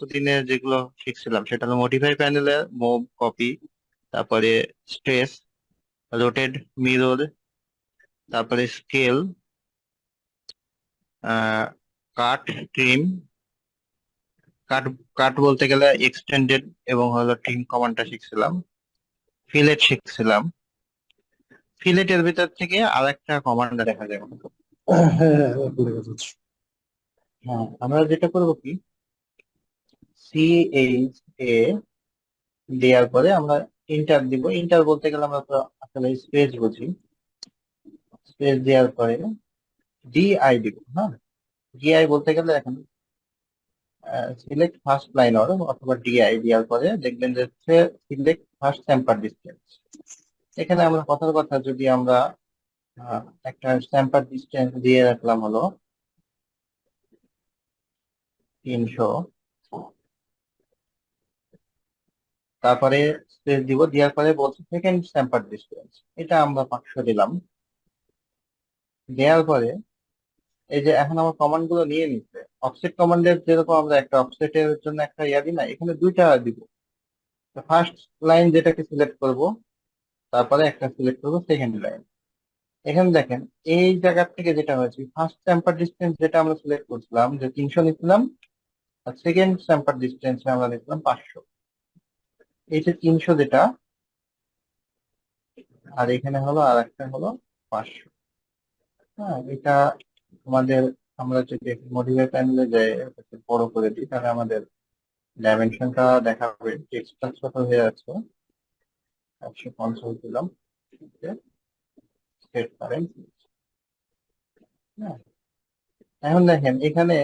দিনে যেগুলো শিখছিলাম সেটা হলো মডিফাই প্যানেলের মুভ, কপি, তারপরে স্ট্রেস, রোটেট, মিরর, তারপরে স্কেল, কাট, ট্রিম। কাট কাট বলতে গেলে এক্সটেন্ডেড এবং হলো ট্রিম কমান্ডটা শিখছিলাম। ফিলেট শিখছিলাম। ফিলেটের ভিতর থেকে আর একটা কমান্ড দেখা যায়। হ্যাঁ হ্যাঁ হ্যাঁ, দেখা যাচ্ছে। হ্যাঁ, আমরা যেটা করবো কি, CHA দেওয়ার পরে আমরা ইন্টার দিব। ইন্টার বলতে গেলে আমরা তো আসলে স্পেস বুঝি। স্পেস দেওয়ার পরে DI দিব। হ্যাঁ, DI বলতে গেলে এখন সিলেক্ট ফার্স্ট লাইন অর অথবা DI দেওয়ার পরে দেখবেন যে সিলেক্ট ফার্স্ট স্যাম্পার ডিসটেন্স। এখানে আমরা কথার কথা যদি আমরা আহ, একটা স্যাম্পার ডিসটেন্স দিয়ে রাখলাম হলো 300, তারপরে স্পেস দিব, দেওয়ার পরে বলছে সেকেন্ড স্যাম্পার ডিসটেন্স, এটা আমরা 500 দিলাম। দেওয়ার পরে এই যে এখন আমার কমান্ড গুলো নিয়ে নিচ্ছে। অফসেট কমান্ডের যেরকম আমরা একটা অফসেটের জন্য একটা ইয়া দিই না, এখানে দুইটা দিব। ফার্স্ট লাইন যেটাকে সিলেক্ট করব, তারপরে একটা সিলেক্ট করব সেকেন্ড লাইন। এখানে দেখেন এই জায়গা থেকে যেটা হয়েছে, ফার্স্ট স্যাম্পার ডিসটেন্স যেটা আমরা সিলেক্ট করছিলাম যে 300 নিছিলাম, আর সেকেন্ড স্যাম্পার ডিসটেন্সে আমরা নিছিলাম 500। এই যে 300 যেটা, আর এখানে হলো আর একটা হলো 500। হ্যাঁ, এটা আমাদের, আমরা যদি মডিফাই প্যানেলে যাই এটাকে বড় করে দিই, তাহলে আমাদের ডাইমেনশনটা দেখাবে। টেক্সটটা ছোট হয়ে যাচ্ছে। 150 দিলাম। Set current. হ্যাঁ, এখন দেখেন এখানে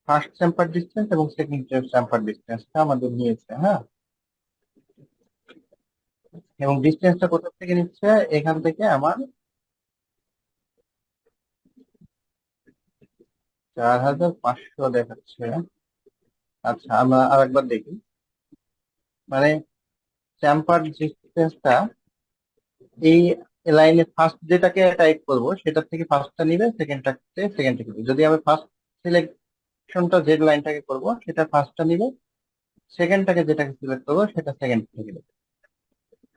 ফার্স্ট চ্যাম্পার ডিসটেন্স এবং সেকেন্ড চ্যাম্পার ডিসটেন্সটা আমাদের নিয়েছে। হ্যাঁ, এবং ডিসটেন্সটা কোথা থেকে নিচ্ছে, এখান থেকে আমার 4500 দেখাচ্ছে। আচ্ছা, আমরা আরেকবার দেখি। মানে চ্যাম্পার ডিসটেন্সটা এই লাইনে ফার্স্ট যেটাকে টাইপ করব সেটার থেকে ফার্স্টটা নিবে, সেকেন্ডটাকে সেকেন্ড থেকে নিবে। যদি আমি ফার্স্ট সিলেকশনটা যে লাইনটাকে করব সেটা ফার্স্টটা নিবে, সেকেন্ডটাকে যেটাকে সিলেক্ট করবো সেটা সেকেন্ড থেকে নিবে।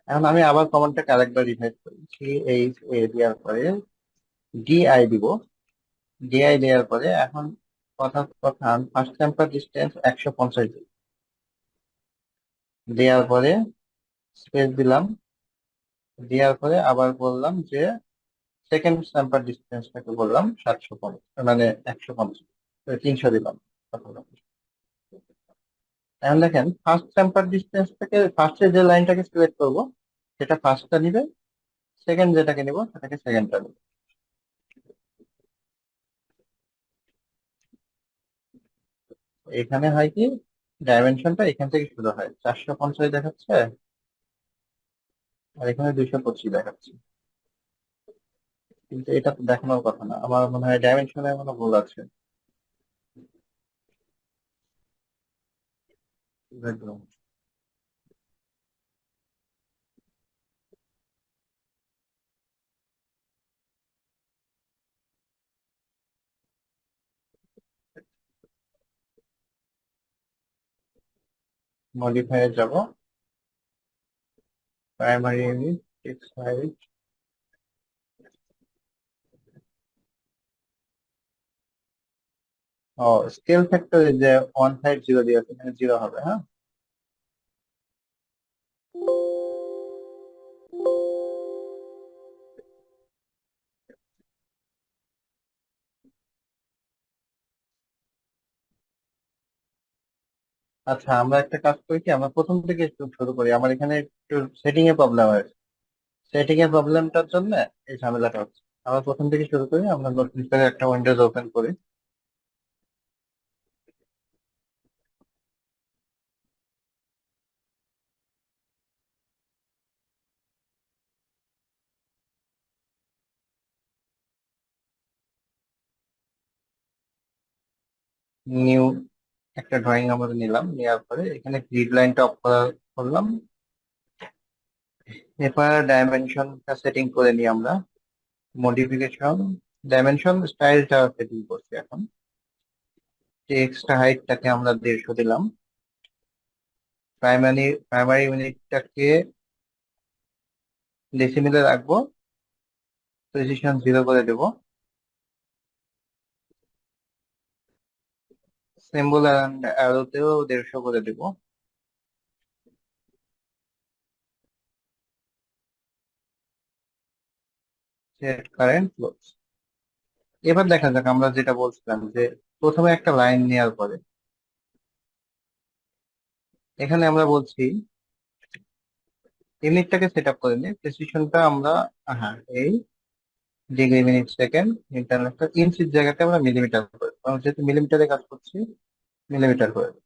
এখন আমি আবার কমান্ডটাকে আরেকবার রিভাইজ করি। CHA দেওয়ার পরে DI দিব। DI দেওয়ার পরে এখন কথা কথা ফার্স্ট টেম্পার ডিস্টেন্স 150 দিই। দেওয়ার পরে স্পেস দিলাম। দেওয়ার পরে আবার বললাম যে সেকেন্ড টেম্পার ডিস্টেন্সটাকে বললাম 750, মানে 150, 300 দিলাম। এখন দেখেন ফার্স্ট টেম্পার ডিস্টেন্স থেকে ফার্স্টে যে লাইনটাকে সিলেক্ট করবো সেটা ফার্স্টটা নিবে, সেকেন্ড যেটাকে নিব সেটাকে সেকেন্ডটা নিবে। এখানে হয় কি, ডাইমেনশনটা এখান থেকে শুরু হয়, 450 দেখাচ্ছে, আর এখানে 225 দেখাচ্ছে। কিন্তু এটা তো দেখানোর কথা না, আমার মনে হয় ডাইমেনশনে কোনো ভুল আছে। দেখলাম মডিফাই যাব, প্রাইমারি ইউনিট, টেক্সট হাইট। ও, স্কেল ফ্যাক্টর যে 150 দিয়েছে, এখানে 0 হবে। হ্যাঁ, আচ্ছা, আমরা একটা কাজ করি কি, আমরা প্রথম থেকে একটু শুরু করি। আমার এখানে একটু সেটিং এ প্রবলেম হয়েছে। সেটিং এর প্রবলেমটার জন্য এই ঝামেলাটা হচ্ছে। আমরা প্রথম থেকে শুরু করি, আমরা নতুন করে একটা উইন্ডোজ ওপেন করি। নিউ একটা ড্রয়িং আমরা নিলাম, নেওয়ার পরে এখানে গ্রিড লাইনটা অফ করলাম। এবার ডাইমেনশনটা সেটিং করে নিই আমরা। মডিফিকেশন, ডাইমেনশন স্টাইলটা সেটিং করছি এখন। টেক্সট হাইটটাকে আমরা 150 দিলাম। প্রাইমারি ইউনিটটাকে ডেসিমেলে রাখবো, প্রেসিশন 0 করে দেবো। সিম্বল অ্যান্ড অ্যারোতেও 150 করে দেবো। Set current close. এবার দেখা যাক আমরা যেটা বলছিলাম যে প্রথমে একটা লাইন নেওয়ার পরে এখানে আমরা বলছি ইউনিটটাকে সেট আপ করে নিই, প্রেসিশনটা আমরা, হ্যাঁ, এই ডিগ্রি মিনিট সেকেন্ড ইন্টারনেটটা ইঞ্চির জায়গাতে আমরা মিলিমিটার করে, কারণ যেহেতু মিলিমিটারে কাজ করছি মিলিমিটার করে দেব।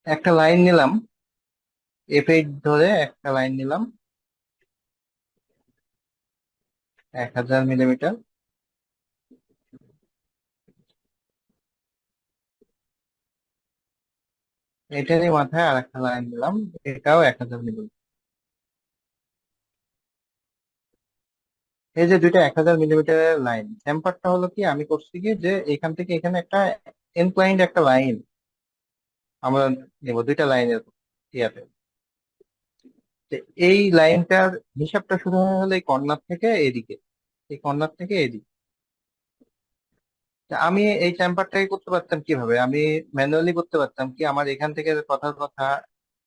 একটা লাইন নিলাম, F8 ধরে একটা লাইন নিলাম, 1000 মিলিমিটার। এটারই মাথায় আর একটা লাইন নিলাম, এটাও 1000 মিলিমিটার। এই যে দুইটা 1000 মিলিমিটারের লাইন, টেম্পারটা হলো কি, আমি করছি কি যে এখান থেকে এখানে একটা ইনক্লাইন্ড একটা লাইন আমরা নেব দুইটা লাইনের ইয়াতে। তো এই লাইনটার হিসাবটা শুরু হয় হলো এই কর্নার থেকে এদিকে, এই কর্নার থেকে এদিকে। তা আমি এই টেম্পারটাকে করতে পারতাম কিভাবে, আমি ম্যানুয়ালি করতে পারতাম কি, আমার এখান থেকে কথার কথা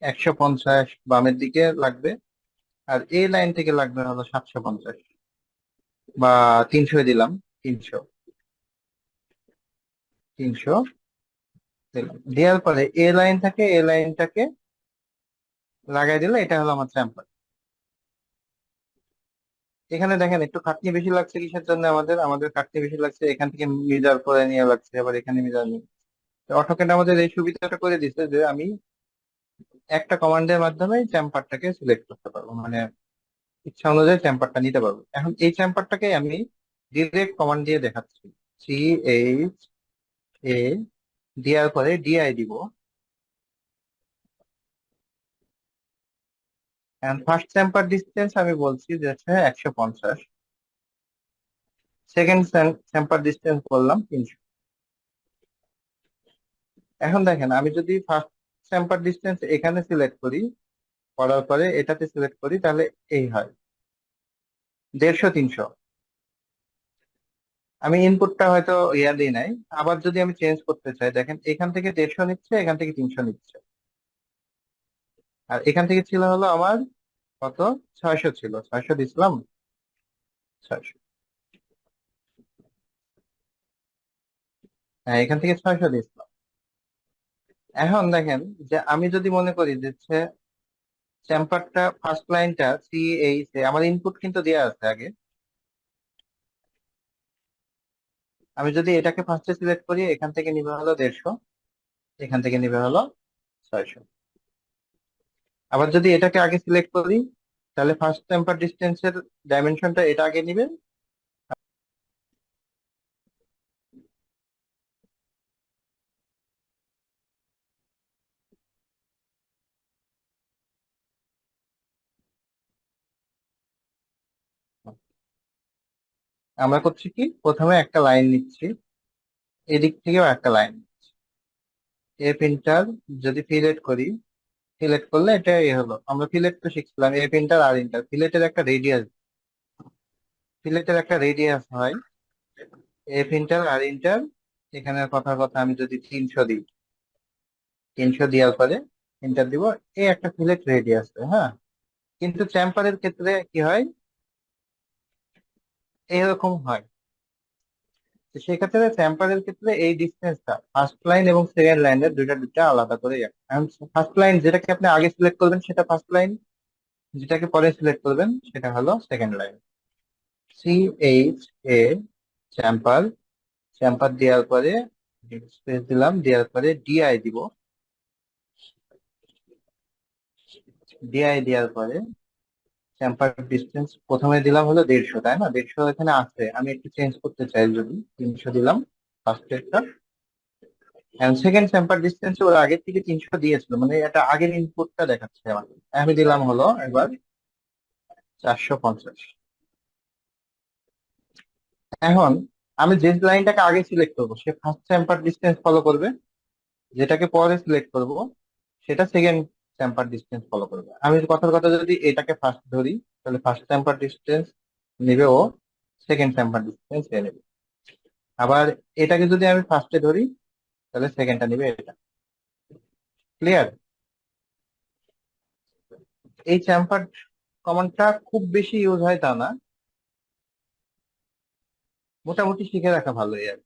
150 বামের দিকে লাগবে, আর এই লাইন থেকে লাগবে হলো 750 বা 300 দিলাম, 300, 300 দিলাম। দেওয়ার পরে এ লাইন থেকে এ লাইনটাকে লাগাই দিলে এটা হলো আমার টেম্পার। এখানে দেখেন একটু খাটনি বেশি লাগছে, কিসের জন্য আমাদের আমাদের খাটনি বেশি লাগছে, এখান থেকে মিটার করে নিয়ে লাগছে, আবার এখানে মিটার নিয়ে। অটোক্যাড আমাদের এই সুবিধাটা করে দিচ্ছে যে আমি একটা কমান্ডের মাধ্যমে টেম্পারটাকে সিলেক্ট করতে পারবো, মানে ইচ্ছা অনুযায়ী টেম্পারটা নিতে পারবো। এখন এই টেম্পারটাকে আমি ডিরেক্ট কমান্ড দিয়ে দেখাচ্ছি। CH A দেওয়ার পরে DI দিব। এখন ফার্স্ট টেম্পার ডিস্টেন্স আমি বলছি যে হচ্ছে 150, সেকেন্ড টেম্পার ডিস্টেন্স বললাম 300। এখন দেখেন আমি যদি ফার্স্ট টেম্পার ডিস্টেন্স এখানে সিলেক্ট করি, করার পরে এটাতে সিলেক্ট করি, তাহলে এই হয় 150, 300। আমি ইনপুটটা হয়তো ইয়া দিই নাই, আবার যদি আমি চেঞ্জ করতে চাই, দেখেন এখান থেকে 150 নিচ্ছে, এখান থেকে 300 নিচ্ছে, আর এখান থেকে ছিল হলো আমার কত, 600 ছিল, 600 দিছিলাম, 600। হ্যাঁ, এখান থেকে 600 দিছিলাম। এখন দেখেন যে আমি যদি মনে করি যে চ্যাম্পারটা ফার্স্ট লাইনটা CH আমার ইনপুট কিন্তু দেওয়া আছে আগে, আমি যদি এটাকে ফার্স্টে সিলেক্ট করি, এখান থেকে নিবে হলো 150, এখান থেকে নিবে হলো 600। আবার যদি এটাকে আগে সিলেক্ট করি, তাহলে ফার্স্ট টেম্পার ডিস্টেন্সের ডাইমেনশনটা এটা আগে নিবে। আমরা করছি কি, প্রথমে একটা লাইন নিচ্ছি, এদিক থেকেও একটা লাইন। এ প্রিন্টার যদি ফিলেট করি, ফিলেট করলে এটা এ হলো, আমরা ফিলেট তো শিখছিলাম, এ প্রিন্টার আর ইন্টার, ফিলেটের একটা রেডিয়াস হয়। এ প্রিন্টার আর ইন্টার, এখানে কথার কথা আমি যদি 300 দিই, 300 দেওয়ার পরে ইন্টার দিব, এই একটা ফিলেট রেডিয়াস, হ্যাঁ। কিন্তু চ্যাম্পারের ক্ষেত্রে কি হয়, এরকম হয়। তো সেক্ষেত্রে টেম্পারের ক্ষেত্রে এই ডিস্টেন্সটা ফার্স্ট লাইন এবং সেকেন্ড লাইনের দুইটা দুইটা আলাদা করে রাখে। এখন ফার্স্ট লাইন যেটাকে আপনি আগে সিলেক্ট করবেন সেটা ফার্স্ট লাইন, যেটাকে পরে সিলেক্ট করবেন সেটা হলো সেকেন্ড লাইন। CH A চ্যাম্পার, চ্যাম্পার দেওয়ার পরে স্পেস দিলাম, দেওয়ার পরে DI দিব। DI দেওয়ার পরে চ্যাম্পার ডিস্টেন্স প্রথমে দিলাম হলো 150, তাই না, 150 এখানে আছে, আমি একটু চেঞ্জ করতে চাই যদি 300 দিলাম ফার্স্ট একটা। সেকেন্ড টেম্পার ডিস্টেন্সে ওরা আগের থেকে 300 দিয়েছিল, মানে এটা আগের ইনপুটটা দেখাচ্ছে আমাকে। আমি দিলাম হলো এবার 450। এখন আমি যে লাইনটাকে আগে সিলেক্ট করবো সে ফার্স্ট টেম্পার ডিস্টেন্স ফলো করবে, যেটাকে পরে সিলেক্ট করব সেটা সেকেন্ড টেম্পার ডিস্টেন্স ফলো করবে। আমি কথার কথা যদি এটাকে ফার্স্ট ধরি তাহলে ফার্স্ট টেম্পার ডিস্টেন্স নেবে ও, সেকেন্ড টেম্পার ডিস্টেন্স এ নেবে। আবার এটাকে যদি আমি ফার্স্টে ধরি তাহলে সেকেন্ডটা নেবে এটা। ক্লিয়ার? এই চ্যাম্পার কমান্ডটা খুব বেশি ইউজ হয় তা না, মোটামুটি শিখে রাখা ভালো আর।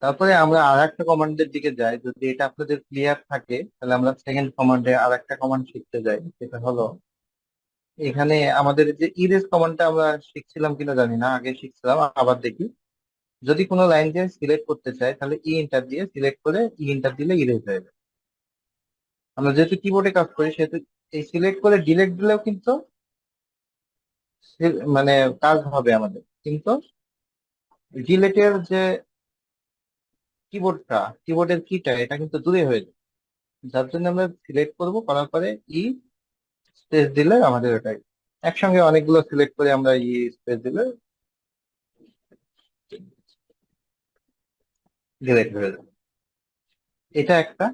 তারপরে আমরা আর একটা কমান্ডের দিকে যাই, যদি এটা আপনাদের ক্লিয়ার থাকে তাহলে আমরা সেকেন্ড কমান্ডে আর একটা কমান্ড শিখতে যাই, সেটা হলো এখানে আমাদের যে ইরেজ কমান্ডটা আমরা শিখছিলাম কিনা জানি না, আগে শিখছিলাম আবার দেখি। যদি কোনো লাইন দিয়ে সিলেক্ট করতে চাই তাহলে ই এন্টার দিয়ে সিলেক্ট করে ই এন্টার দিলে ইরেজ হয়ে যাবে। আমরা যেহেতু কিবোর্ডে কাজ করি সেহেতু এই সিলেক্ট করে ডিলেট দিলেও কিন্তু মানে কাজ হবে আমাদের, কিন্তু ডিলেটের যে কিবোর্ডের কিটা এটা কিন্তু দূরে হয়ে যায়। যার জন্য আমরা সিলেক্ট করব, করার পরে ই স্পেস দিলে আমাদের ওটাই একসঙ্গে অনেকগুলো সিলেক্ট করে আমরা ই স্পেস দিলে ডিলেট হয়ে যাবে। এটা একটা।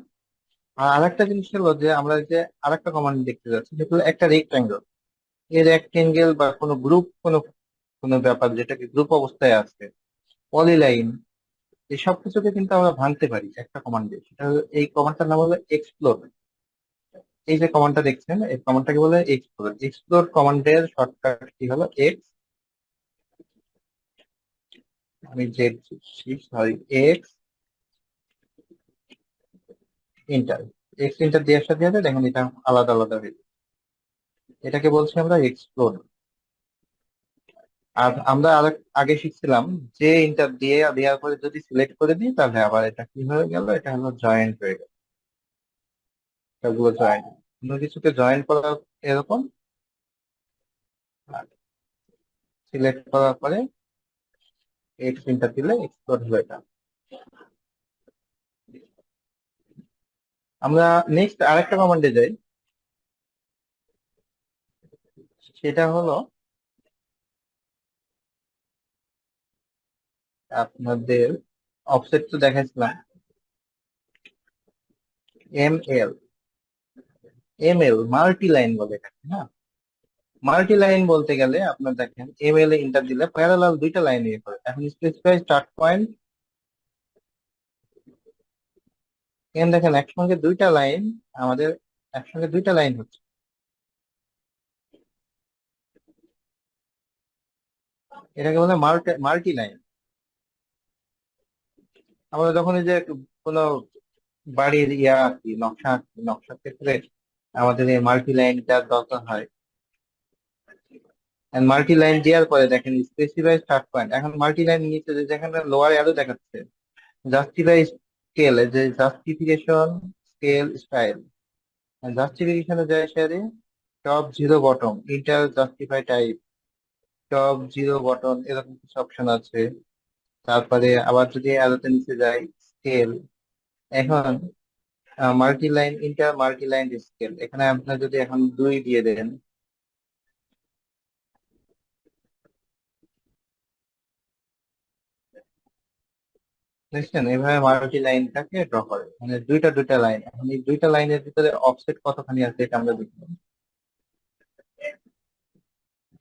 আর আরেকটা জিনিস হলো যে আমরা যে আরেকটা কমান্ড দেখতে যাচ্ছি সেটা হলো একটা রেক্টাঙ্গেল। এই রেক্টাঙ্গেল বা কোনো গ্রুপ, কোনো কোনো ব্যাপার যেটাকে গ্রুপ অবস্থায় আছে, পলিলাইন, এই সব কিছুকে কিন্তু আমরা ভাঙতে পারি একটা কমান্ডে। সেটা হলো, এই কমান্ডটার নাম হলো এক্সপ্লোর। এই যে কমান্ডটা দেখছেন এই কমান্ডটাকে বলে এক্সপ্লোর। এক্সপ্লোর কমান্ডের শর্টকাট কি হলো এক্স, আমি Z, sorry, x inter. X inter দেওয়ার সাথে সাথে দেখুন এটা আলাদা আলাদা হয়ে যায়। এটাকে বলছি আমরা এক্সপ্লোর। আর আমরা আগে শিখছিলাম যে ইন্টার দিয়ে দেওয়ার পরে যদি সিলেক্ট করে দিই তাহলে আবার এটা কি হয়ে গেল, এটা হলো জয়েন্ট হয়ে গেল। এগুলো জয়েন্ট, কোনো কিছুকে জয়েন্ট করা এরকম, সিলেক্ট করার পরে এক্স ইন্টার দিলে এক্সপ্লোর হলো এটা। আমরা নেক্সট আরেকটা কমান্ডে যাই, সেটা হলো আপনাদের অফসেট তো দেখাচ্ছিলাম, M L. M L multi line বলে এটাকে, হ্যাঁ। মাল্টি লাইন বলতে গেলে আপনার দেখেন এম এল এ ইন্টার দিলে প্যারালাল দুইটা লাইন ইয়ে করে। এখন স্পেসিফাই স্টার্ট পয়েন্ট, এখানে দেখেন একসঙ্গে দুইটা লাইন, আমাদের একসঙ্গে দুইটা লাইন হচ্ছে, এটাকে বলে মাল্টি লাইন। আমরা যখন এই যে কোনো বাড়ির ইয়া আঁকি, নকশা আঁকি, নকশার ক্ষেত্রে আমাদের এই মাল্টি লাইনটার দরকার হয়। মাল্টি লাইন দেওয়ার পরে দেখেন স্পেসিফাই স্টার্ট পয়েন্ট, এখন মাল্টি লাইন নিচে যেখানে লোয়ার অ্যারো দেখাচ্ছে জাস্টিফাই স্কেল, যে জাস্টিফিকেশন স্কেল স্টাইল, জাস্টিফিকেশনে যায় সারে top zero bottom, inter justify type, top zero button, এরকম কিছু অপশন আছে। তারপরে আবার যদি অ্যারোতে নিচে যাই স্কেল। এখন multi line inter multi line scale, এখানে আপনার যদি এখন 2 দিয়ে দেন, দেখছেন এইভাবে মাল্টি লাইনটাকে ড্র করে, মানে দুইটা দুইটা লাইন। এখন এই দুইটা লাইনের ভিতরে অফসেট কতখানি আছে এটা আমরা দেখব।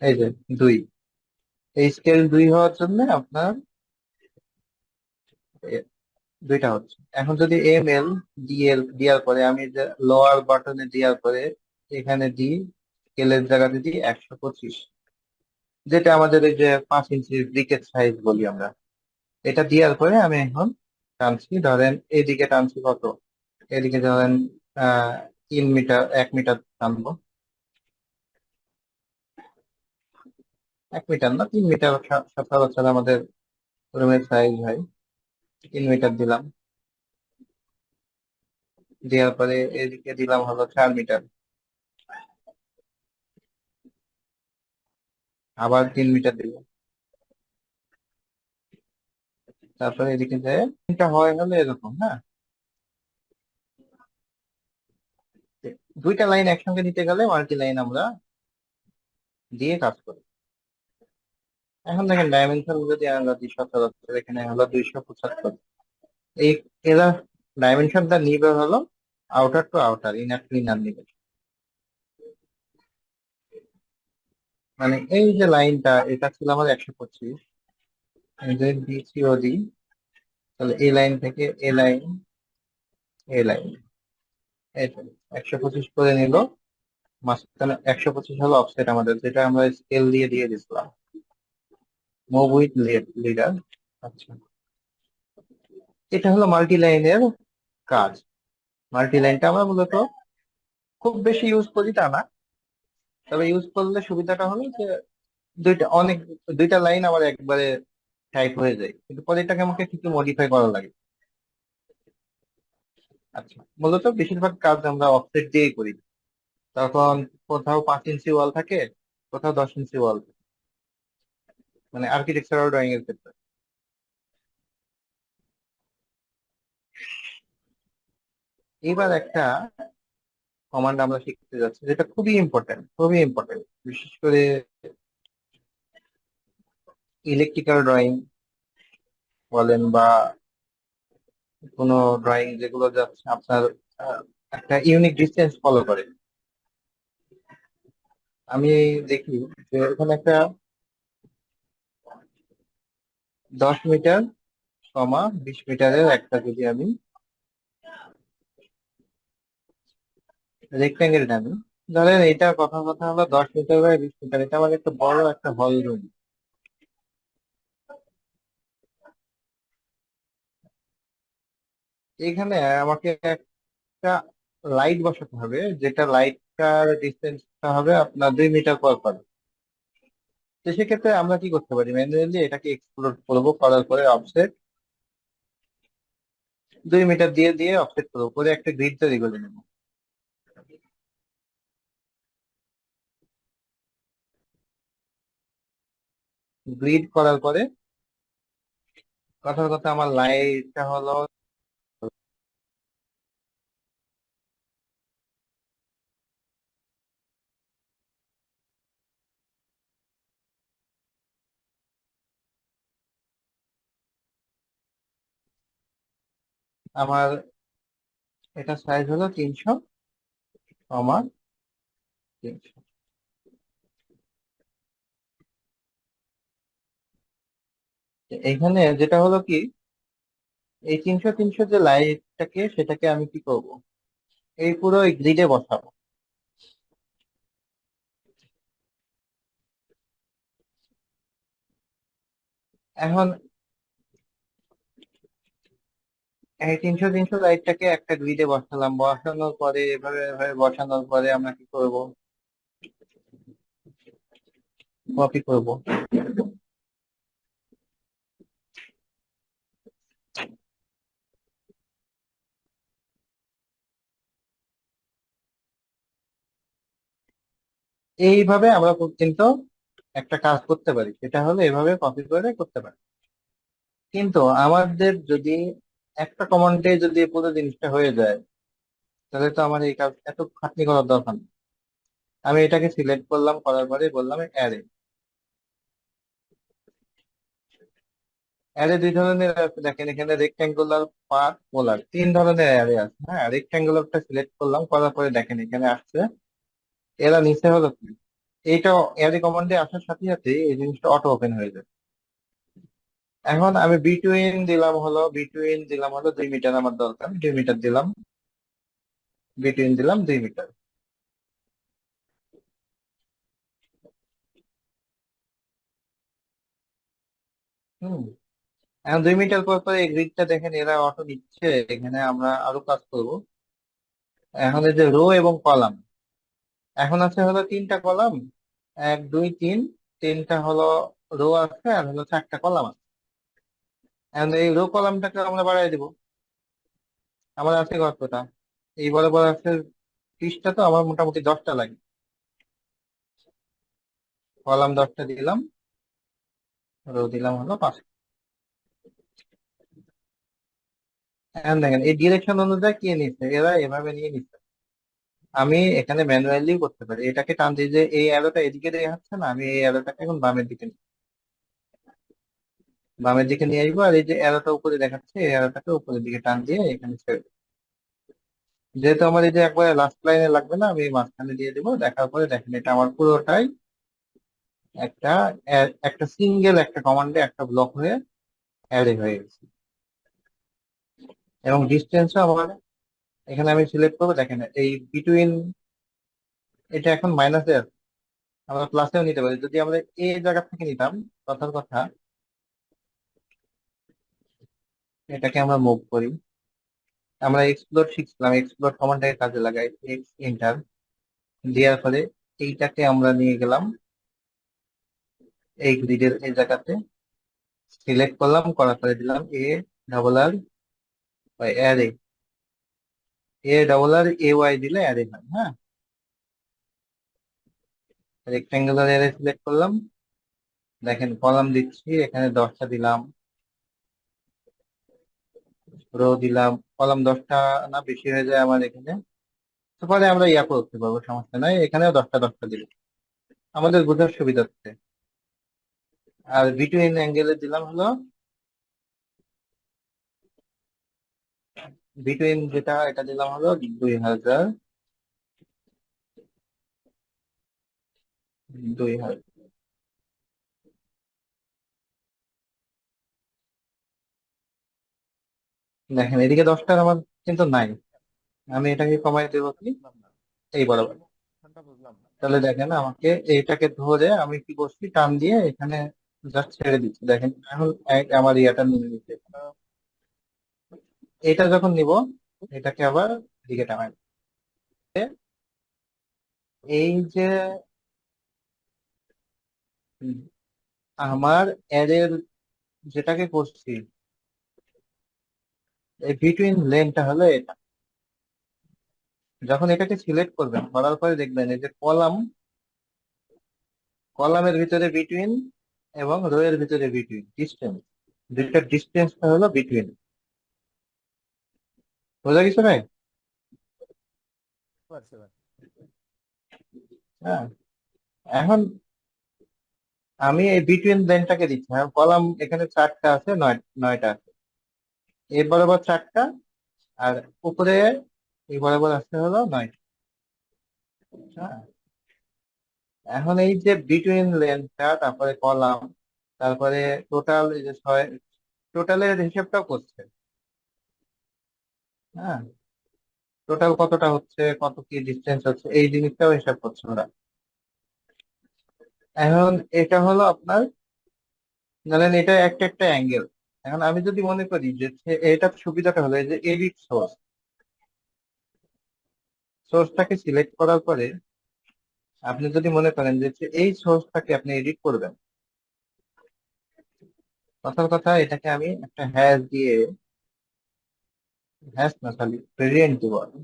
এই যে 2, এই স্কেল 2 হওয়ার জন্য আপনার এ, দুইটা হচ্ছে। এখন যদি এম এল দেওয়ার পরে আমি যে লোয়ার বাটনে দেওয়ার পরে এখানে দিই, স্কেলের জায়গাতে দিই 125, যেটা আমাদের এই যে 5 ইঞ্চি ব্রিকেট সাইজ বলি আমরা। এটা দেওয়ার পরে আমি এখন টানছি, ধরেন এদিকে টানছি কত, এদিকে ধরেন 3 মিটার, 1 মিটার টানবো। 1 মিটার না, 3 মিটার সচরাচর আমাদের রুমের সাইজ হয়। 3 মিটার দিলাম, দেওয়ার পরে এদিকে দিলাম হলো 4 মিটার, আবার 3 মিটার দিলাম। তারপরে এদিকে যে এটা হয় হলো এরকম, হ্যাঁ। দুইটা লাইন একসঙ্গে দিতে গেলে মাল্টি লাইন আমরা দিয়ে কাজ করি। এখন দেখেন ডাইমেনশন যদি আমরা দিই সচরাচর, এখানে হলো 275। এই এরা ডাইমেনশনটা নিবে হলো outer to outer, inner to inner নিবে। মানে এই যে লাইনটা, এটা ছিল আমার 125, যদি বিসিও দিই, তাহলে এই লাইন থেকে এ লাইন, এ লাইন, এই 125 করে নিল। মাঝখানে 125 হলো অফসেট আমাদের, যেটা আমরা স্কেল দিয়ে দিয়ে দিছিলাম, মুভ উইথ লিডার। আচ্ছা, এটা হলো মাল্টি লাইনের কাজ। মাল্টি লাইনটা আমরা মূলত খুব বেশি ইউজ করি তা না, তবে ইউজ করলে সুবিধাটা হলো যে অনেক দুইটা লাইন আবার একবারে টাইপ হয়ে যায়, কিন্তু পরে এটাকে আমাকে কিছু মডিফাই করা লাগে। আচ্ছা, মূলত বেশিরভাগ কাজ আমরা অফসেট দিয়েই করি। তখন কোথাও 5 ইঞ্চি ওয়াল থাকে, কোথাও 10 ইঞ্চি ওয়াল থাকে, মানে আর্কিটেকচারাল ড্রয়িং এর ক্ষেত্রে। এবার একটা কমান্ড আমরা শিখতে যাচ্ছি, যেটা খুবই ইম্পর্টেন্ট, খুবই ইম্পর্টেন্ট, বিশেষ করে ইলেকট্রিক্যাল ড্রয়িং বলেন বা কোনো ড্রয়িং যেগুলো যাচ্ছে আপনার আহ, একটা ইউনিক ডিসটেন্স ফলো করে। আমি দেখি যে এখানে একটা 10 মিটার, 20 মিটারের একটা যদি আমি রেক্টাঙ্গেল টানি, ধরেন এটা কথা কথা হলো 10 মিটার বাই 20 মিটার, এটা আমার একটা বড় একটা হল রুম। এখানে আমাকে একটা লাইট বসাতে হবে, যেটা লাইটটার ডিস্টেন্সটা হবে আপনার 2 মিটার পর পর। তো সেক্ষেত্রে আমরা কি করতে পারি, ম্যানুয়ালি এটাকে এক্সপ্লোর করবো, করার পরে অফসেট 2 মিটার দিয়ে দিয়ে অফসেট করবো, করে একটা গ্রিড তৈরি করে নেবো। গ্রিড করার পরে কথার কথা আমার লাইটটা হলো, আমার এটা সাইজ হলো 300, এইখানে যেটা হলো কি, এই 300 300 যে লাইটটাকে, সেটাকে আমি কি করব, এই পুরো গ্রিডে বসাবো। এখন এই 300 300 লাইটটাকে একটা গ্রিডে বসালাম, বসানোর পরে এভাবে এভাবে বসানোর পরে আমরা কি করব, কপি করব। এইভাবে আমরা কিন্তু একটা কাজ করতে পারি, সেটা হলো এভাবে কপি করে করতে পারি। কিন্তু আমাদের যদি একটা কমান্ডে যদি এই পুরো জিনিসটা হয়ে যায়, তাহলে তো আমার এই কাজ এত খাটনি করার দরকার নেই। আমি এটাকে সিলেক্ট করলাম, করার পরে বললাম অ্যারে। অ্যারে দুই ধরনের আছে, দেখেন এখানে রেক্ট্যাঙ্গুলার, পার্ট, পোলার, 3 ধরনের অ্যারে আছে। হ্যাঁ, রেক্ট্যাঙ্গুলারটা সিলেক্ট করলাম, করার পরে দেখেন এখানে আসছে, এরা নিচে হলো কি, এইটা অ্যারে কমান্ডে আসার সাথে সাথে এই জিনিসটা অটো ওপেন হয়ে যায়। এখন আমি বিটুইন দিলাম হলো 2 মিটার, আমার দরকার 2 মিটার দিলাম, বিটুইন দিলাম 2 মিটার। হুম। এখন 2 মিটার পর পর এই গ্রিডটা দেখেন এরা অটো নিচ্ছে। এখানে আমরা আরো কাজ করব। এখন এই যে রো এবং কলাম, এখন আছে হলো 3টা কলাম, 1 2 3, 3টা হলো রো আছে, আর হলো 4টা কলাম আছে। এখন এই রো কলামটাকে আমরা বাড়াই দিব। আমার আছে কতটা, এই বরাবর আছে 30টা, তো আমার মোটামুটি 10টা লাগে। কলাম 10টা দিলাম, রো দিলাম হলো 5। এখন দেখেন এই ডিরেকশন অনুযায়ী কে নিচ্ছে, এরা এভাবে নিয়ে নিচ্ছে। আমি এখানে ম্যানুয়ালি করতে পারি, এটাকে টান দিয়ে যে এই অ্যারোটা এদিকে দেখাচ্ছে না, আমি এই অ্যারোটাকে এখন বামের দিকে নিয়ে আসবো, আর এই যে অ্যারোটা উপরে দেখাচ্ছে এই অ্যারোটাকে উপরের দিকে টান দিয়ে এখানে ছেড়ে দেবো। যেহেতু আমার এই যে একবারে লাস্ট লাইনে লাগবে না, আমি এই মাঝখানে দিয়ে দিবো। দেখার পরে দেখেন এটা আমার পুরোটাই একটা একটা সিঙ্গেল একটা কমান্ডে একটা ব্লক হয়ে অ্যারে হয়ে গেছে। এবং ডিস্টেন্সও আমার এখানে আমি সিলেক্ট করবো, দেখেন এই বিটুইন, এটা এখন মাইনাসে আছে, আমরা প্লাসেও নিতে পারি যদি আমরা এই জায়গা থেকে নিতাম। কথার কথা, এটাকে আমরা মুভ করি। আমরা এক্সপ্লোর শিখছিলাম, এক্সপ্লোর কমান্ডটাকে কাজে লাগাই, এক্স এন্টার দেওয়ার পরে এইটাকে আমরা নিয়ে গেলাম এই গ্রিডের এই জায়গাতে, সিলেক্ট করলাম, করার পরে দিলাম A double R array, A double R A Y দিলে অ্যারে হয়। হ্যাঁ, রেক্টেঙ্গুলার অ্যারে সিলেক্ট করলাম, দেখেন কলাম দিচ্ছি, এখানে 10টা দিলাম, রো দিলাম, কলাম 10টা না বেশি হয়ে যায় আমার এখানে, তো পরে আমরা ইয়া করতে পারবো, সমস্যা নাই, এখানেও 10টা দিলাম আমাদের বোঝার সুবিধার্থে। আর বিটুইন অ্যাঙ্গেলে দিলাম হলো বিটুইন, যেটা এটা দিলাম হলো 2000, 2000। দেখেন এদিকে 10টার আমার কিন্তু নাই, আমি এটাকে কমাই দেবো কি এই বরাবর। তাহলে দেখেন আমাকে এইটাকে ধরে আমি কি করছি, টান দিয়ে এখানে জাস্ট ছেড়ে দিচ্ছি, দেখেন এখন আমার ইয়াটা নিয়ে নিচ্ছে। এটা যখন নিব, এটাকে আবার দিকে টানাই, এই যে উম, আমার অ্যারের যেটাকে করছি, এই বিটুইন লেনটা হলো এটা। যখন এটাকে সিলেক্ট করবেন, করার পরে দেখবেন এই যে কলামের ভিতরে বিটুইন এবং রো এর ভিতরে বিটুইন ডিস্টেন্স, দুইটার ডিস্টেন্সটা হলো বিটুইন। বোঝা গেছে ভাই? হ্যাঁ, এখন আমি এই বিটুইন লাইনটাকে দিচ্ছি, কলাম এখানে 4টা আছে, 9টা আছে, এই বরাবর 4টা, আর উপরে এই বরাবর আছে হলো 9টা। হ্যাঁ, এখন এই যে বিটুইন লেন্থটা, তারপরে কলাম, তারপরে টোটাল এই যে 6, টোটালের হিসেবটাও করছে। হ্যাঁ, টোটাল কতটা হচ্ছে, কত কি ডিস্টেন্স হচ্ছে, এই জিনিসটাও হিসাব করছে ওরা। এখন এটা হলো আপনার, ধরেন এটা একটা একটা অ্যাঙ্গেল। এখন আমি যদি মনে করি যে এটার সুবিধাটা হলো এই যে এডিট সোর্সটাকে সিলেক্ট করার পরে আপনি যদি মনে করেন যে এই সোর্সটাকে আপনি এডিট করবেন, কথার কথা এটাকে আমি একটা হ্যাশ না খালি গ্রেডিয়েন্ট দিব আমি।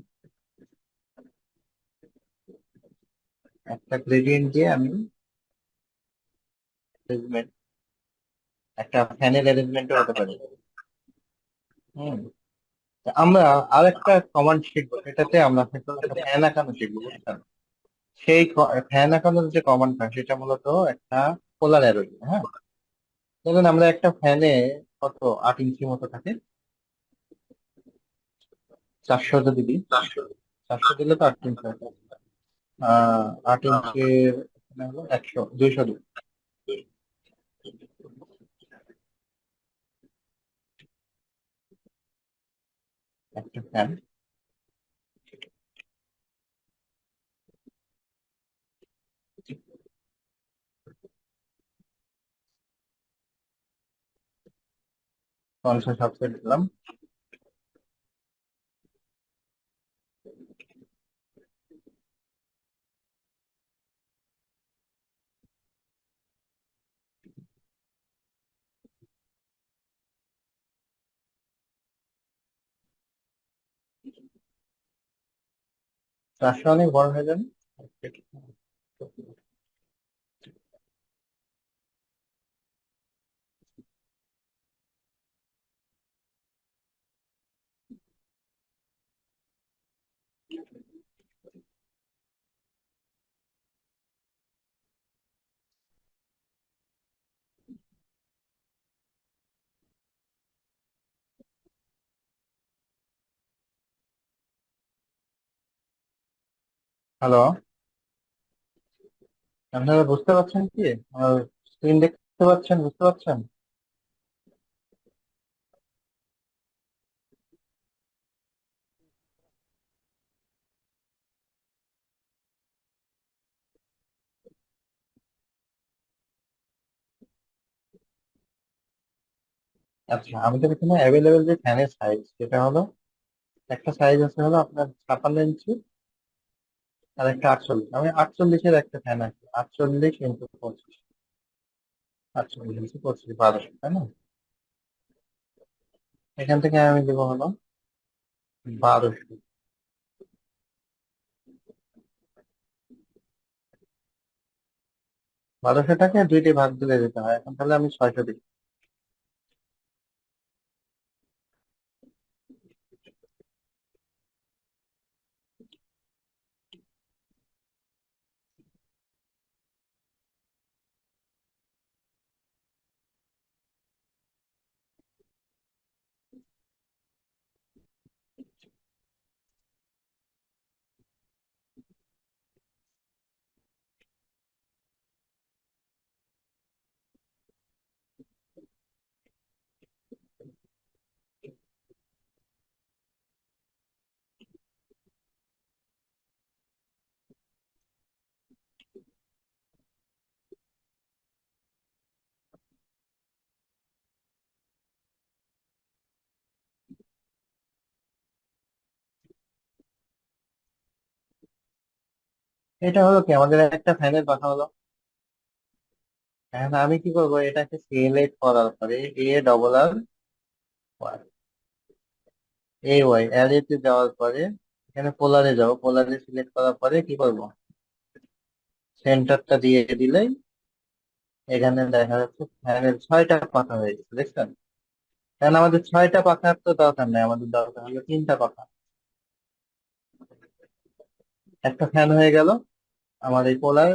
একটা গ্রেডিয়েন্ট দিয়ে আমি arrangement- একটা ফ্যানের অ্যারেঞ্জমেন্টও হতে পারে। হুম, তা আমরা আরেকটা কমান্ড শিখবো, সেটাতে আমরা হয়তো একটা ফ্যান আঁকানো শিখবো, বুঝছেন? সেই ফ্যান আঁকানোর যে কমান্ডটা, সেটা মূলত একটা পোলার অ্যারো। হ্যাঁ, ধরুন আমরা একটা ফ্যানে কত 8 ইঞ্চি মতো থাকে, 400 যদি দিই, 400 দিলে তো 8 ইঞ্চি হয়। 8 ইঞ্চির এখানে হলো 100, 200 দিই একটা ফ্যান। 50 সাবসেট দিলাম। চারশো অনেক বড় হয়ে যাবে। হ্যালো, আপনারা বুঝতে পারছেন কি? আমার স্ক্রিন দেখতে পাচ্ছেন, বুঝতে পারছেন? আচ্ছা, আমাদের এখানে অ্যাভেলেবেল যে ফ্যানের সাইজ সেটা হলো, একটা সাইজ আছে হলো আপনার 56 ইঞ্চি, আর একটা 48। আমি 48-এর একটা ফ্যান আছে, 48 × 25, 48 × 25, 1200, তাই না? এখান থেকে আমি দেবো হলো 1200। 1200টাকে দুইটি ভাগ দিলে যেতে হয়, এখন তাহলে আমি 600 দিই। এটা হলো কি, আমাদের একটা ফ্যানের কথা হলো। এখন আমি কি করবো, এটাকে সিলেক্ট করার পরে AOY অ্যারেতে যাওয়ার পরে এখানে পোলারে যাবো, পোলারে সিলেক্ট করার পরে কি করবো, সেন্টারটা দিয়ে দিলেই এখানে দেখা যাচ্ছে ফ্যানের 6টা পাখা হয়ে গেছে, দেখছেন? কারণ আমাদের 6টা পাখার তো দরকার নেই, আমাদের দরকার হলো 3টা পাখা। একটা ফ্যান হয়ে গেল আমার এই পোলার।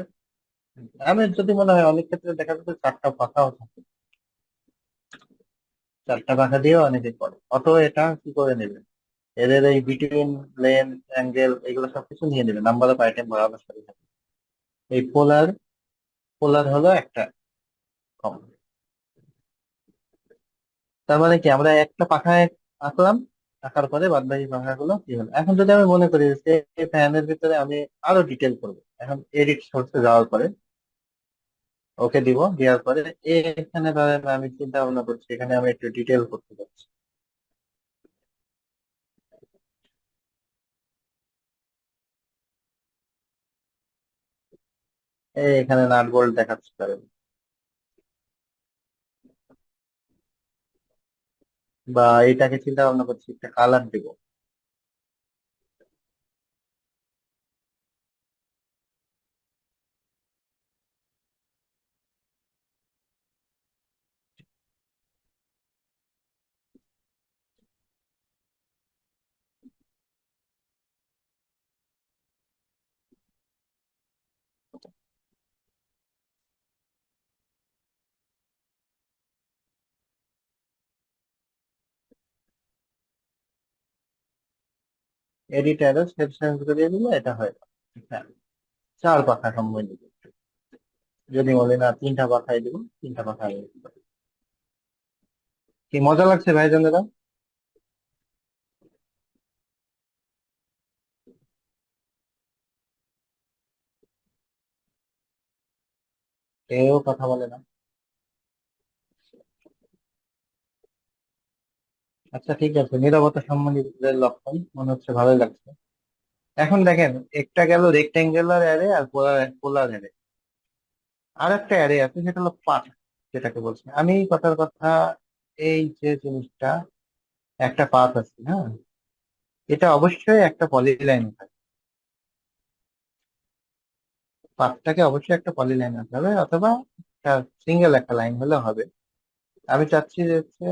আমি যদি মনে হয় অনেক ক্ষেত্রে দেখা যাচ্ছে 4টা পাখাও থাকে, 4টা পাখা দিয়েও অনেকে করে। অটো এটা কি করে নেবে, এদের এই বিটুইন লেন, অ্যাঙ্গেল, এগুলো সবকিছু নিয়ে নেবে, নাম্বার অফ আইটেম বরাবর সাথে সাথে। এই পোলার, পোলার হলো একটা কম। তার মানে কি, আমরা একটা পাখায় আঁকলাম, আঁকার পরে বাদ বাকি পাখাগুলো কি হলো। এখন যদি আমি মনে করি যে ফ্যানের ভিতরে আমি আরো ডিটেল করবো, এখন এডিট সোর্সে যাওয়ার পরে ওকে দিব, দেওয়ার পরে এখানে ধরেন আমি চিন্তা ভাবনা করছি এখানে আমি একটু ডিটেল করতে যাচ্ছি। এখানে নাট বোল্ট দেখাচ্ছে পারেন, বা এটাকে চিন্তা ভাবনা করছি একটা কালার দিব। এডিটারে সেভ চেঞ্জ করে দিলে এটা হয়। হ্যাঁ, 4 পাখা সময় দিব। যদি বলে না 3টা পাখাই দিব, 3টা পাখা দিব। কি মজা লাগছে ভাইজান দাদা? কেউ কথা বলে না। আচ্ছা ঠিক আছে, নীরবতা সম্মানিতের লক্ষণ, মনে হচ্ছে ভালোই লাগছে। এখন দেখেন, একটা গেল রেক্টেঙ্গুলার অ্যারে আর পোলার পোলার অ্যারে, আর একটা অ্যারে আছে সেটা হলো পাথ, যেটাকে বলছি আমি কথার কথা। এই যে জিনিসটা, একটা পাথ আছে, হ্যাঁ, এটা অবশ্যই একটা পলিলাইন থাকে। পাথটাকে অবশ্যই একটা পলিলাইন হতে হবে, অথবা সিঙ্গেল একটা লাইন হলে হবে। আমি চাচ্ছি যে হচ্ছে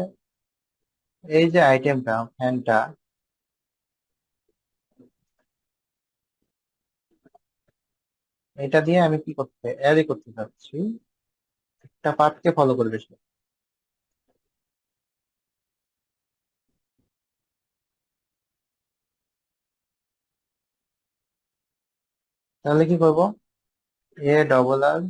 এই যে আইটেমটা, ফ্যানটা, এটা দিয়ে আমি কি করতে অ্যারে করতে চাচ্ছি, একটা পাথকে ফলো করবে সে। তাহলে কি করব? এ ডবল আর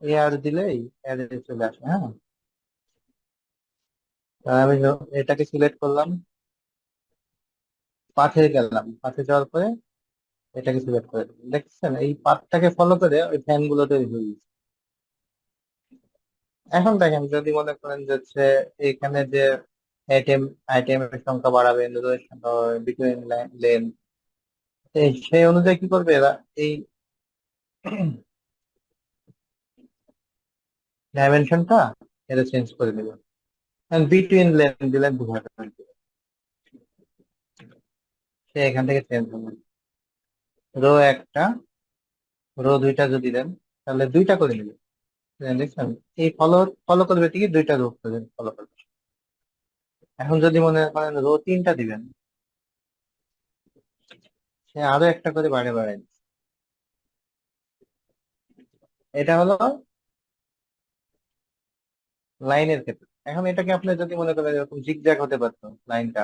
এ আর দিলেই অ্যারে চলে আসে। হ্যাঁ, তাহলে আমি এটাকে সিলেক্ট করলাম, পাথে গেলাম, পাথে যাওয়ার পরে এটাকে সিলেক্ট করে দিলাম। দেখছেন এই পাথটাকে ফলো করে ওই ফ্যান গুলো তৈরি হয়ে গেছে। এখন দেখেন, যদি মনে করেন যে হচ্ছে এখানে যে আইটেম আইটেমের সংখ্যা বাড়াবেন, বিটুইন লেন, সেই অনুযায়ী কি করবে এরা, এই ডাইমেনশনটা এটা চেঞ্জ করে দেবে। বিটুইন লেন দিলেন 2020, সে এখান থেকে চেঞ্জ হবে। রো একটা, রো দুইটা যদি দেন তাহলে দুইটা করে নেবে। দেখছেন, এই ফলো ফলো করবে ঠিকই, দুইটা রো ফলো করবে। এখন যদি মনে করেন রো তিনটা দিবেন, সে আরো একটা করে বাড়ে বাড়ায় দিবে। এটা হলো লাইনের ক্ষেত্রে। এখন এটাকে আপনি যদি মনে করেন এরকম জিগজ্যাগ হতে পারতো লাইনটা,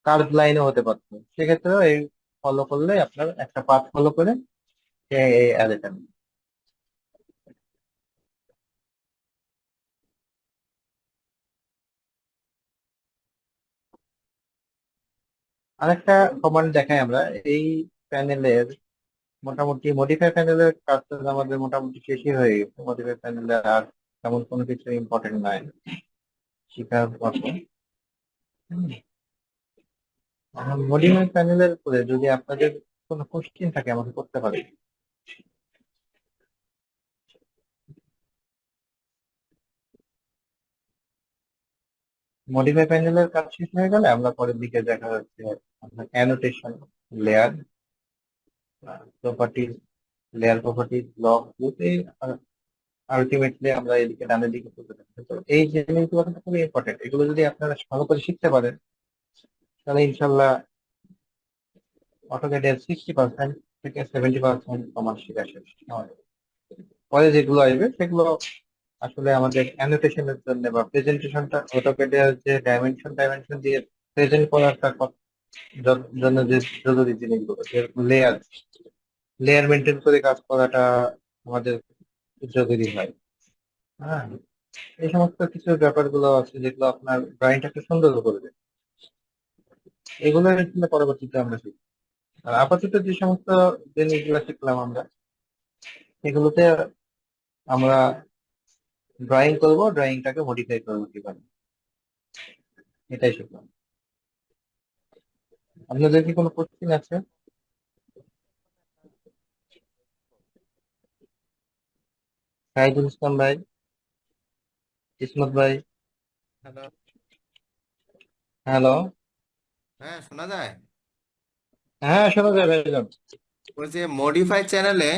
কার্ভ লাইনও হতে পারতো, সেক্ষেত্রেও এই ফলো করলে আপনার একটা পাথ ফলো করে এই অ্যারেটা নেবে। আরেকটা কমান্ড দেখাই আমরা এই প্যানেলের। মোটামুটি মডিফাই প্যানেলের কাজটা আমাদের মোটামুটি শেষই হয়ে গেছে। মডিফাই প্যানেলে আর তেমন কোনো কিছু ইম্পর্টেন্ট নাই শিখার মতো। মডিফাই প্যানেলের উপরে যদি আপনাদের কোনো কোশ্চেন থাকে আমাকে করতে পারেন। মডিফাই প্যানেলের কাজ শেষ হয়ে গেলে আমরা পরের দিকে দেখা যাচ্ছে আপনার annotation, layer properties, layer properties, block গ্রুপে আলটিমেটলি আমরা এদিকে ডানের দিকে চলতে থাকবো। তো এই জিনিসগুলো কিন্তু খুবই ইম্পর্টেন্ট। এগুলো যদি আপনারা ভালো করে শিখতে পারেন তাহলে ইনশাল্লাহ অটোক্যাডের 60% থেকে 70% কমার্স শেখা শেষ। হয়। পরে যেগুলো আসবে সেগুলো আসলে আমাদের অ্যানোটেশনের জন্য বা প্রেজেন্টেশনটা অটোক্যাডের যে ডাইমেনশন ডাইমেনশন দিয়ে প্রেজেন্ট করাটা জন্য যে জরুরি জিনিসগুলো, যেরকম লেয়ার, লেয়ার মেনটেন করে কাজ করাটা আমাদের জরুরি হয়। হ্যাঁ, এই সমস্ত কিছু ব্যাপারগুলো আছে যেগুলো আপনার ড্রয়িংটাকে সুন্দর করবে। এগুলো আসলে পরবর্তীতে আমরা শিখি। আর আপাতত যে সমস্ত জিনিসগুলো শিখলাম আমরা, সেগুলোতে আমরা ড্রয়িং করব, ড্রয়িংটাকে মডিফাই করবো কিভাবে, এটাই শিখলাম। আপনাদের কি কোনো কোশ্চেন আছে? সাইদুল ইসলাম ভাই, ইসমত ভাই। হ্যালো। হ্যালো। হ্যাঁ, শোনা যায়। হ্যাঁ, শোনা যায় ভাইজান। ওই যে মডিফাই চ্যানেলে,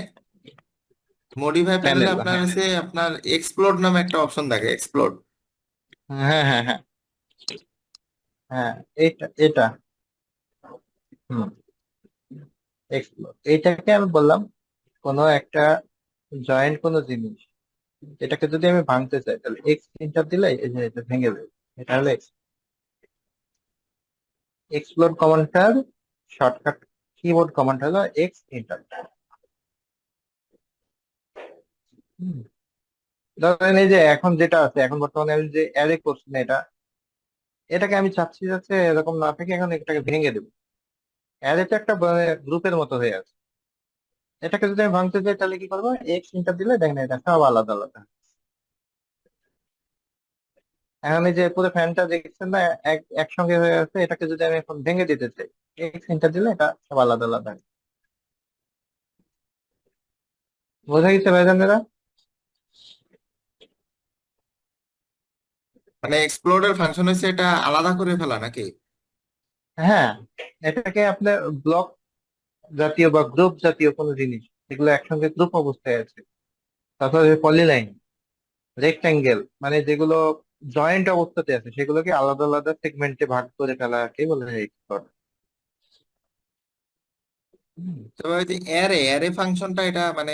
মডিফাই প্যানেলে প্যানেল, আপনার হ্যাঁ। হচ্ছে আপনার এক্সপ্লোড নামে একটা অপশন থাকে, এক্সপ্লোড। হ্যাঁ, হ্যাঁ, হ্যাঁ, হ্যাঁ, এটা এটা হুম, এক্সপ্লোর, এইটাকে আমি বললাম কোনো একটা জয়েন্ট কোনো জিনিস, এটাকে যদি আমি ভাঙতে চাই তাহলে এক্স ইন্টার দিলে এই যে এটা ভেঙে যাবে। এটা হলো এক্সপ্লোর কমান্ডটার শর্টকাট কিবোর্ড কমান্ড হলো এক্স ইন্টার। ধরেন এই যে এখন যেটা আছে, এখন বর্তমানে আমি যে অ্যারে করছি না এটা, এটাকে আমি চাচ্ছি যাচ্ছে এরকম না থেকে এখন এটাকে ভেঙে দেবো। অ্যারে তো একটা গ্রুপের মতো হয়ে আছে, এটাকে যদি আমি ভাঙতে চাই তাহলে কি করবো? এক্স ইন্টার দিলে দেখেন এটা সব আলাদা আলাদা। এখন এই যে পুরো ফ্যানটা দেখছেন না, একসঙ্গে হয়ে আছে, এটাকে যদি আমি এখন ভেঙে দিতে চাই এক্স ইন্টার দিলে এটা সব আলাদা আলাদা। বোঝা গেছে ভাইজানেরা? মানে এক্সপ্লোডের ফাংশন হচ্ছে এটা আলাদা করে ফেলা নাকি? হ্যাঁ, এটাকে আপনার ব্লক জাতীয় বা গ্রুপ জাতীয় কোনো জিনিস, যেগুলো একসঙ্গে গ্রুপ অবস্থায় আছে, তারপরে পলিলাইন, রেক্টাঙ্গেল, মানে যেগুলো জয়েন্ট অবস্থাতে আছে সেগুলোকে আলাদা আলাদা সেগমেন্টে ভাগ করে ফেলাকে বলে এক্সপ্লোর। তবে ওই যে অ্যারে অ্যারে ফাংশনটা, এটা মানে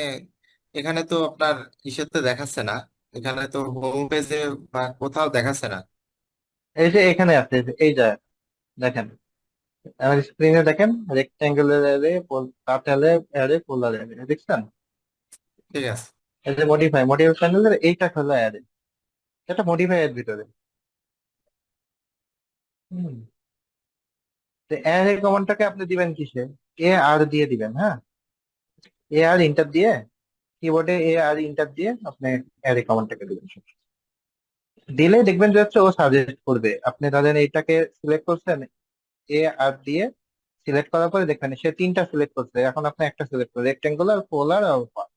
এখানে তো আপনার ইসেতে দেখাচ্ছে না, এখানে তো হোম পেজে বা কোথাও দেখাচ্ছে না। এই যে এখানে আছে, এই যে এই জায়গা, দেখেন আমার স্ক্রিনে দেখেন, রেক্ট্যাঙ্গুলার অ্যারে, কাট অ্যারে, অ্যারে, পোলার অ্যারে দেখছেন? ঠিক আছে। এই যে মডিফাই প্যানেলের এইটা হলো অ্যারে, এটা মডিফাই এর ভিতরে। হুম। তো অ্যারে কমান্ডটাকে আপনি দিবেন কিসে? এ আর দিয়ে দিবেন, হ্যাঁ। এ আর ইন্টার দিয়ে, কিবোর্ডে এ আর ইন্টার দিয়ে আপনি অ্যারে কমান্ডটাকে দিবেন। দিলে দেখবেন যে হচ্ছে ও সাজেস্ট করবে। আপনি ধরেন এইটাকে সিলেক্ট করছেন, এ আর দিয়ে সিলেক্ট করার পরে দেখবেন সে তিনটা সিলেক্ট করছে, এখন আপনি একটা সিলেক্ট করবেন, রেক্টেঙ্গুলার, পোলার আর ওয়াল।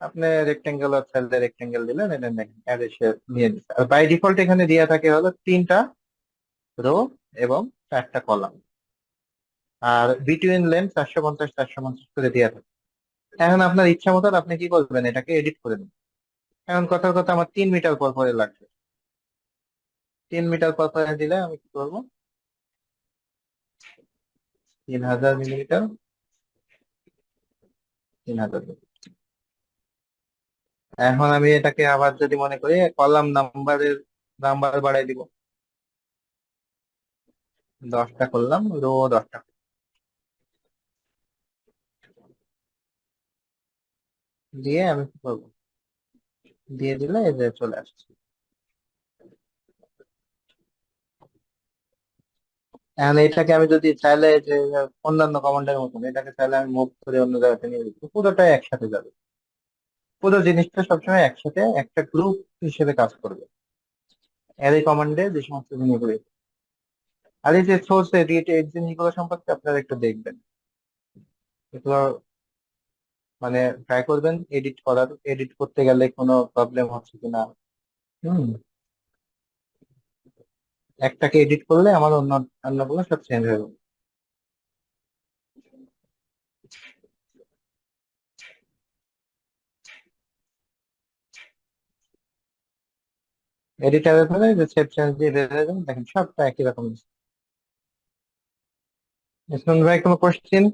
আপনি রেক্টেঙ্গুলার চাইলে রেক্টেঙ্গেল দিলেন, এটা দেখেন অ্যারে সে দিয়ে দিচ্ছে। আর বাই ডিফল্ট এখানে দেওয়া থাকে হলো তিনটা রো এবং চারটা কলাম, আর বিটুইন লেন 450 450 করে দেওয়া থাকে। এখন আপনার ইচ্ছা মতো আপনি কি করবেন, এটাকে এডিট করে নেবেন। এখন কথার কথা আমার 3 মিটার পর পরে লাগবে, 3 মিটার পর পরে দিলে আমি কি করবো, 3000 মিলিমিটার, 3000। এখন আমি এটাকে আবার যদি মনে করি কলাম নাম্বার বাড়াই দিব, 10টা করলাম, রো 10টা দিয়ে আমি কি করবো, দিয়ে দিলে এই যে চলে আসছে। এখন এটাকে আমি যদি চাইলে যে অন্যান্য কমান্ডের মতন এটাকে চাইলে আমি মুভ করে অন্য জায়গাতে নিয়ে দিচ্ছি, পুরোটাই একসাথে যাবে। পুরো জিনিসটা সবসময় একসাথে একটা গ্রুপ হিসেবে কাজ করবে অ্যারে কমান্ডে যে সমস্ত জিনিসগুলো। আর এই যে সোর্স এডিট এই জিনিসগুলো সম্পর্কে আপনারা একটু দেখবেন, এগুলো মানে ট্রাই করবেন এডিট করার, এডিট করতে গেলে কোনো প্রবলেম হচ্ছে কিনা। হুম। একটাকে এডিট করলে আমার অন্যগুলো সব চেঞ্জ হয়ে যাবে। এডিটারের পরে যে সেভ চেঞ্জ দিয়ে বেরিয়ে যাবেন, দেখেন সবটা একই রকম। ইসমাইল ভাই কোনো কোশ্চেন?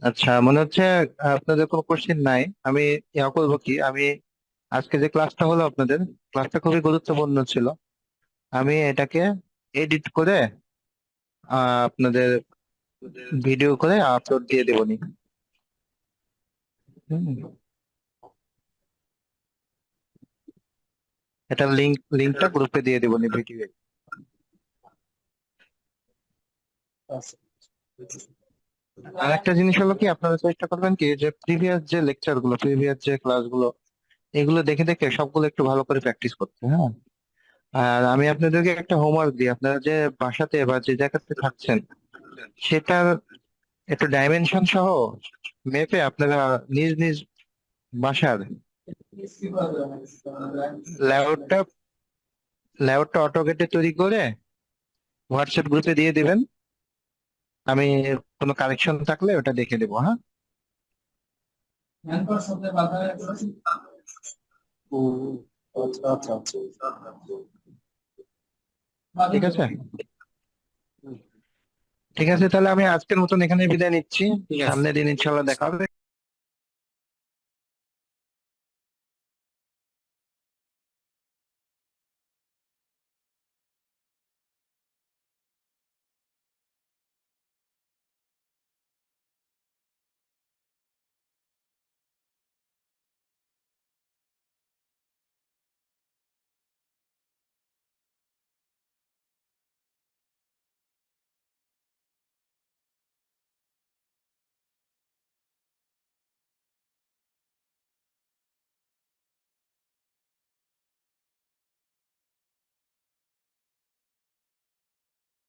আচ্ছা, মনে হচ্ছে আপনাদের কোনো কোশ্চেন নাই। আমি ইয়া করবো কি, আমি আজকে যে ক্লাসটা হলো আপনাদের, ক্লাসটা খুবই গুরুত্বপূর্ণ ছিল। আমি এটাকে এডিট করে আপনাদের ভিডিও করে আপলোড দিয়ে দেবনি। হুম। এটা লিঙ্কটা গ্রুপে দিয়ে দেবনি ভিডিও। আচ্ছা। আর একটা জিনিস হলো কি, আপনারা চেষ্টা করবেন কি যে প্রিভিয়াস যে লেকচার গুলো, প্রিভিয়াস যে ক্লাসগুলো, এগুলো দেখে দেখে সবগুলো একটু ভালো করে প্র্যাকটিস করতে, হ্যাঁ। আর আমি আপনাদেরকে একটা হোমওয়ার্ক দিই, আপনারা যে বাসাতে বা যে জায়গাতে থাকছেন সেটার একটু ডাইমেনশন সহ মেপে আপনারা নিজ নিজ বাসার লেআউটটা লেআউটটা অটোকেটে তৈরি করে হোয়াটসঅ্যাপ গ্রুপে দিয়ে দিবেন। আমি কোনো কারেকশন থাকলে ওটা দেখে দেবো, হ্যাঁ। হুম, আচ্ছা আচ্ছা আচ্ছা। ঠিক আছে, ঠিক আছে, তাহলে আমি আজকের মতন এখানে বিদায় নিচ্ছি। ঠিক আছে। সামনের দিন ইনশাল্লাহ দেখা হবে।